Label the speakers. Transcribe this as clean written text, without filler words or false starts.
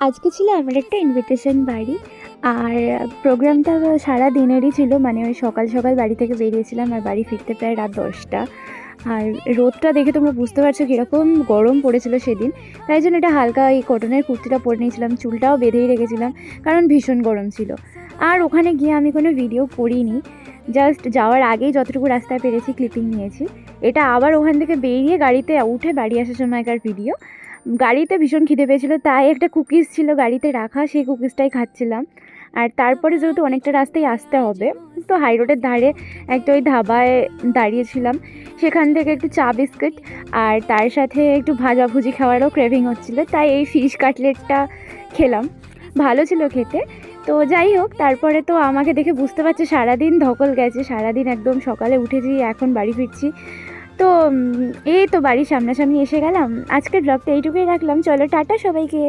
Speaker 1: আজকে ছিল আমার একটা ইনভিটেশন বাড়ি। আর প্রোগ্রামটা সারা দিনেরই ছিল, মানে ওই সকাল সকাল বাড়ি থেকে বেরিয়েছিলাম আর বাড়ি ফিরতে প্রায় রাত 10টা। আর রোদটা দেখে তোমরা বুঝতে পারছো কীরকম গরম পড়েছিল সেদিন। তাই জন্য এটা হালকা এই কটনের কুর্তিটা পরে নিয়েছিলাম, চুলটাও বেঁধেই রেখেছিলাম কারণ ভীষণ গরম ছিল। আর ওখানে গিয়ে আমি কোনো ভিডিও করিনি, জাস্ট যাওয়ার আগেই যতটুকু রাস্তায় পেরেছি ক্লিপিং নিয়েছি। এটা আবার ওখান থেকে বেরিয়ে গাড়িতে উঠে বাড়ি আসার সময়কার ভিডিও। গাড়িতে ভীষণ খিদে পেয়েছিল, তাই একটা কুকিজ ছিল গাড়িতে রাখা, সেই কুকিজটাই খাচ্ছিলাম। আর তারপরে যেহেতু অনেকটা রাস্তায় আসতে হবে, তো হাই রোডের ধারে একটা ওই ধাবায় দাঁড়িয়েছিলাম। সেখান থেকে একটু চা বিস্কিট আর তার সাথে একটু ভাজাভুজি খাওয়ারও ক্রেভিং হচ্ছিলো, তাই এই ফিশ কাটলেটটা খেলাম। ভালো ছিল খেতে। তো যাই হোক, তারপরে তো আমাকে দেখে বুঝতে পারছে সারাদিন ধকল গেছে, সারাদিন একদম সকালে উঠেছি, এখন বাড়ি ফিরছি। তো এই তো বাড়ির সামনাসামনি এসে গেলাম। আজকের ব্লগটা এইটুকুই রাখলাম, চলো টাটা সবাইকে।